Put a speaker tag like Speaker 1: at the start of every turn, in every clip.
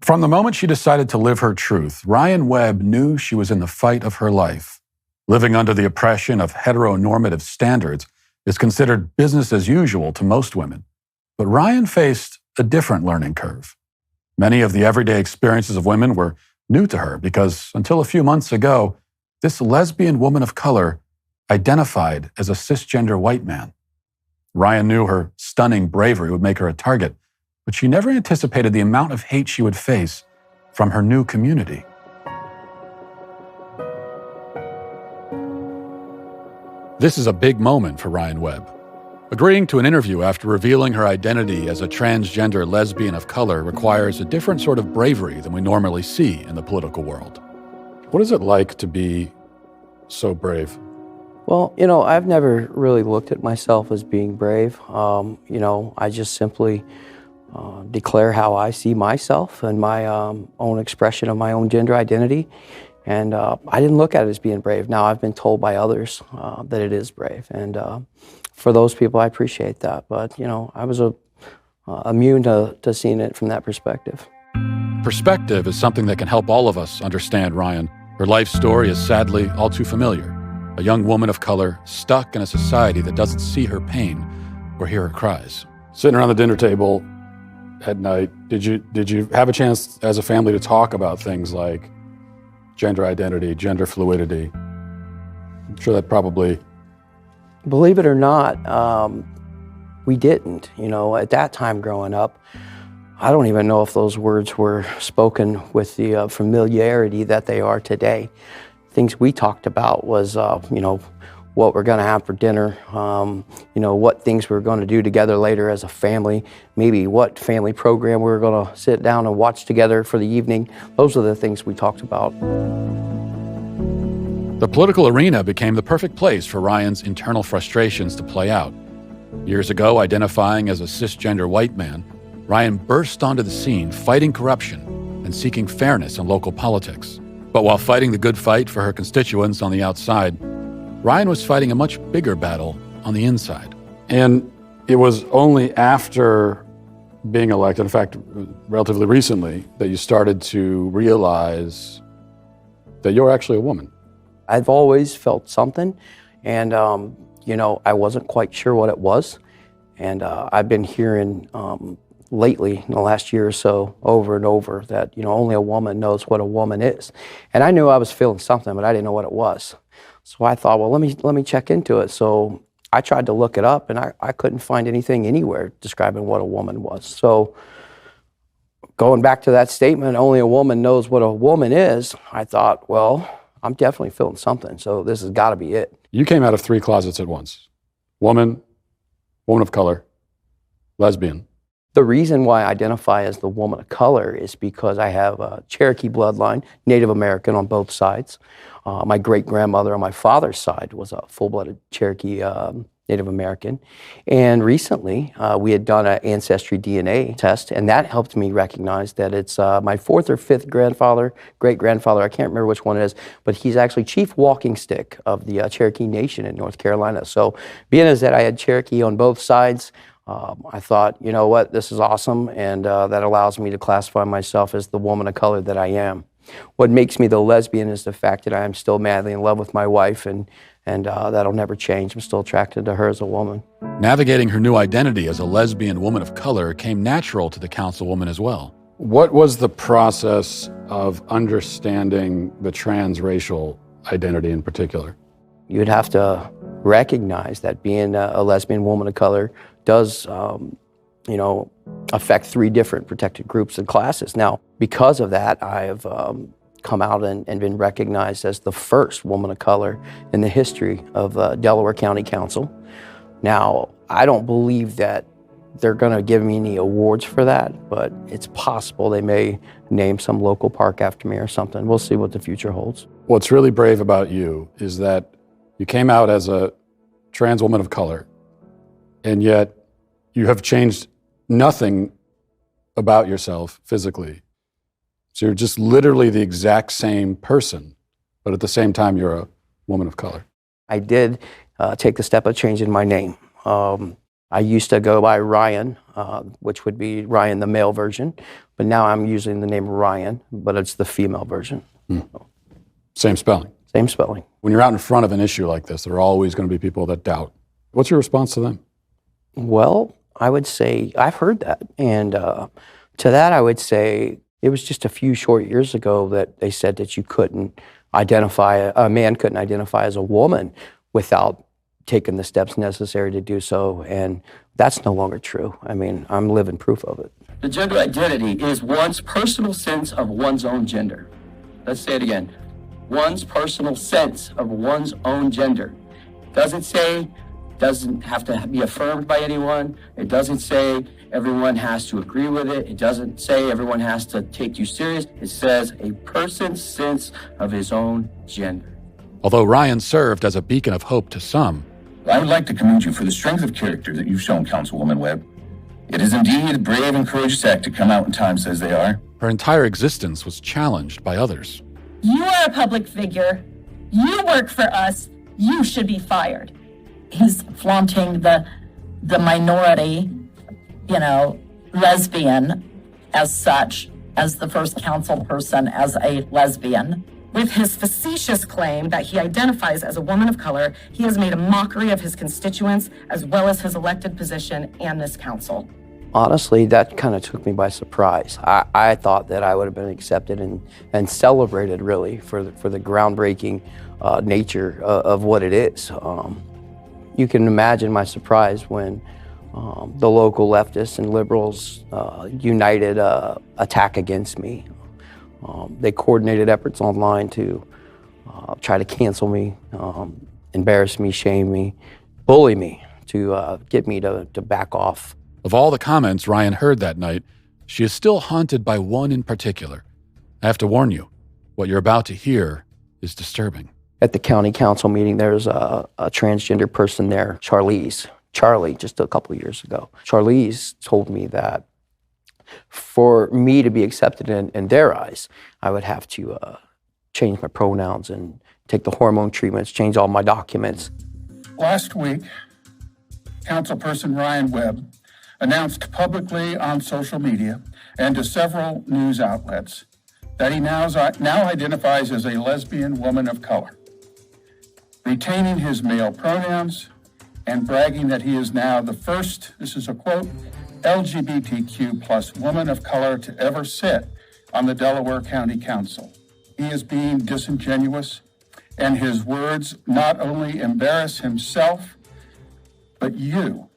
Speaker 1: From the moment she decided to live her truth, Ryan Webb knew she was in the fight of her life. Living under the oppression of heteronormative standards is considered business as usual to most women. But Ryan faced a different learning curve. Many of the everyday experiences of women were new to her because until a few months ago, this lesbian woman of color identified as a cisgender white man. Ryan knew her stunning bravery would make her a target, but she never anticipated the amount of hate she would face from her new community. This is a big moment for Ryan Webb. Agreeing to an interview after revealing her identity as a transgender lesbian of color requires a different sort of bravery than we normally see in the political world. What is it like to be so brave?
Speaker 2: Well, I've never really looked at myself as being brave. I just simply declare how I see myself and my own expression of my own gender identity. And I didn't look at it as being brave. Now I've been told by others that it is brave. And for those people, I appreciate that. But, I was immune to seeing it from that perspective.
Speaker 1: Perspective is something that can help all of us understand Ryan. Her life story is sadly all too familiar. A young woman of color stuck in a society that doesn't see her pain or hear her cries. Sitting around the dinner table at night, did you have a chance as a family to talk about things like gender identity, gender fluidity? I'm sure that probably...
Speaker 2: Believe it or not, we didn't. At that time growing up, I don't even know if those words were spoken with the familiarity that they are today. Things we talked about was, what we're going to have for dinner, what things we're going to do together later as a family, maybe what family program we were going to sit down and watch together for the evening. Those are the things we talked about.
Speaker 1: The political arena became the perfect place for Ryan's internal frustrations to play out. Years ago, identifying as a cisgender white man, Ryan burst onto the scene fighting corruption and seeking fairness in local politics. But while fighting the good fight for her constituents on the outside, Ryan was fighting a much bigger battle on the inside. And it was only after being elected, in fact, relatively recently, that you started to realize that you're actually a woman.
Speaker 2: I've always felt something, and, I wasn't quite sure what it was. And I've been hearing lately, in the last year or so, over and over, that, only a woman knows what a woman is. And I knew I was feeling something, but I didn't know what it was. So I thought, well, let me check into it. So I tried to look it up, and I couldn't find anything anywhere describing what a woman was. So going back to that statement, only a woman knows what a woman is, I thought, well, I'm definitely feeling something, so this has got to be it.
Speaker 1: You came out of 3 closets at once. Woman of color, lesbian.
Speaker 2: The reason why I identify as the woman of color is because I have a Cherokee bloodline, Native American on both sides. My great-grandmother on my father's side was a full-blooded Cherokee Native American. And recently, we had done an ancestry DNA test, and that helped me recognize that it's my 4th or 5th great-grandfather, I can't remember which one it is, but he's actually chief walking stick of the Cherokee Nation in North Carolina. So being as that I had Cherokee on both sides, I thought, you know what, this is awesome, and that allows me to classify myself as the woman of color that I am. What makes me the lesbian is the fact that I am still madly in love with my wife, and that'll never change. I'm still attracted to her as a woman.
Speaker 1: Navigating her new identity as a lesbian woman of color came natural to the councilwoman as well. What was the process of understanding the transracial identity in particular?
Speaker 2: You'd have to recognize that being a lesbian woman of color does, affect 3 different protected groups and classes. Now, because of that, I have come out and been recognized as the first woman of color in the history of Delaware County Council. Now, I don't believe that they're going to give me any awards for that, but it's possible they may name some local park after me or something. We'll see what the future holds.
Speaker 1: What's really brave about you is that you came out as a trans woman of color, and yet you have changed nothing about yourself physically. So you're just literally the exact same person, but at the same time, you're a woman of color.
Speaker 2: I did take the step of changing my name. I used to go by Ryan, which would be Ryan, the male version, but now I'm using the name Ryan, but it's the female version.
Speaker 1: Same spelling.
Speaker 2: Same spelling.
Speaker 1: When you're out in front of an issue like this, there are always going to be people that doubt. What's your response to them?
Speaker 2: Well, I would say I've heard that. And to that, I would say it was just a few short years ago that they said that you couldn't identify, a man couldn't identify as a woman without taking the steps necessary to do so. And that's no longer true. I mean, I'm living proof of it.
Speaker 3: The gender identity is one's personal sense of one's own gender. Let's say it again. One's personal sense of one's own gender. Doesn't have to be affirmed by anyone. It doesn't say everyone has to agree with it. It doesn't say everyone has to take you serious. It says a person's sense of his own gender.
Speaker 1: Although Ryan served as a beacon of hope to some,
Speaker 4: I would like to commend you for the strength of character that you've shown, Councilwoman Webb. It is indeed a brave and courageous act to come out in times as they are.
Speaker 1: her entire existence was challenged by others.
Speaker 5: You are a public figure. You work for us. You should be fired. He's flaunting the minority, lesbian as such, as the first council person as a lesbian. With his facetious claim that he identifies as a woman of color, he has made a mockery of his constituents as well as his elected position and this council.
Speaker 2: Honestly, that kind of took me by surprise. I thought that I would have been accepted and celebrated, really, for the groundbreaking nature of what it is. You can imagine my surprise when the local leftists and liberals united attack against me. They coordinated efforts online to try to cancel me, embarrass me, shame me, bully me, to get me to back off.
Speaker 1: Of all the comments Ryan heard that night, she is still haunted by one in particular. I have to warn you, what you're about to hear is disturbing.
Speaker 2: At the county council meeting, there's a transgender person there, Charlie, just a couple of years ago. Charlize told me that for me to be accepted in their eyes, I would have to change my pronouns and take the hormone treatments, change all my documents.
Speaker 6: Last week, Councilperson Ryan Webb announced publicly on social media and to several news outlets that he now identifies as a lesbian woman of color, retaining his male pronouns and bragging that he is now the first, this is a quote, LGBTQ plus woman of color to ever sit on the Delaware County Council. He is being disingenuous, and his words not only embarrass himself, but you,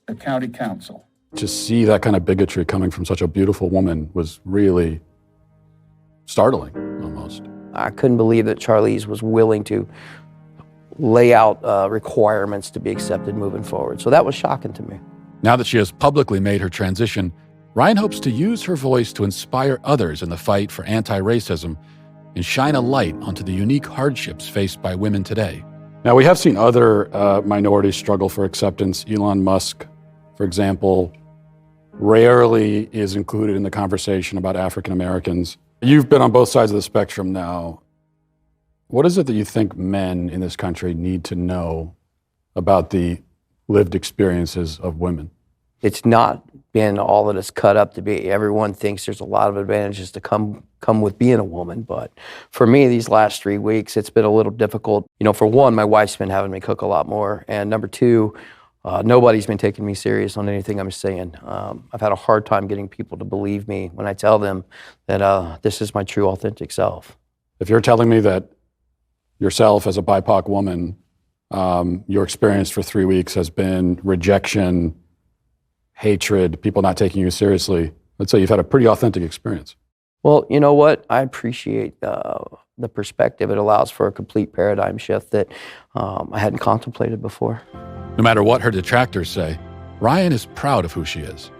Speaker 6: the county council.
Speaker 1: To see that kind of bigotry coming from such a beautiful woman was really startling, almost.
Speaker 2: I couldn't believe that Charlize was willing to lay out requirements to be accepted moving forward. So that was shocking to me.
Speaker 1: Now that she has publicly made her transition, Ryan hopes to use her voice to inspire others in the fight for anti-racism and shine a light onto the unique hardships faced by women today. Now, we have seen other minorities struggle for acceptance. Elon Musk, for example, rarely is included in the conversation about African Americans. You've been on both sides of the spectrum now. What is it that you think men in this country need to know about the lived experiences of women?
Speaker 2: It's not been all that it's cut up to be. Everyone thinks there's a lot of advantages to come with being a woman, but for me, these last 3 weeks, it's been a little difficult. For one, my wife's been having me cook a lot more, and number two, nobody's been taking me serious on anything I'm saying. I've had a hard time getting people to believe me when I tell them that this is my true, authentic self.
Speaker 1: If you're telling me that yourself as a BIPOC woman, your experience for 3 weeks has been rejection, hatred, people not taking you seriously, let's say you've had a pretty authentic experience.
Speaker 2: Well, you know what? I appreciate the perspective. It allows for a complete paradigm shift that I hadn't contemplated before.
Speaker 1: No matter what her detractors say, Ryan is proud of who she is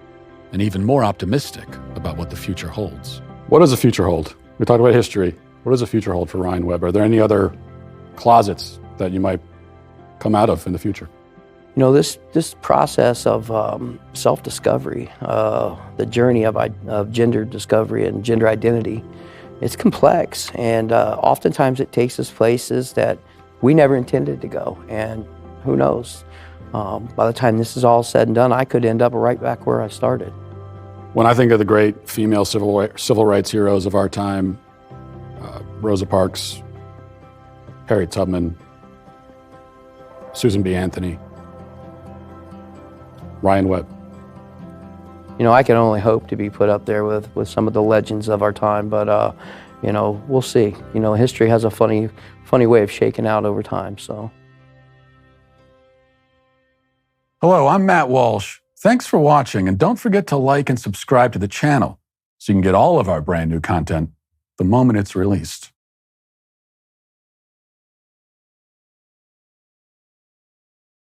Speaker 1: and even more optimistic about what the future holds. What does the future hold? We talked about history. What does the future hold for Ryan Webb? Are there any other closets that you might come out of in the future?
Speaker 2: This process of self-discovery, the journey of gender discovery and gender identity, it's complex, and oftentimes it takes us places that we never intended to go, and who knows? By the time this is all said and done, I could end up right back where I started.
Speaker 1: When I think of the great female civil rights heroes of our time, Rosa Parks, Harriet Tubman, Susan B. Anthony, Ryan Webb.
Speaker 2: You know, I can only hope to be put up there with some of the legends of our time, but you know, we'll see. You know, history has a funny way of shaking out over time, so.
Speaker 1: Hello, I'm Matt Walsh. Thanks for watching, and don't forget to like and subscribe to the channel so you can get all of our brand new content the moment it's released.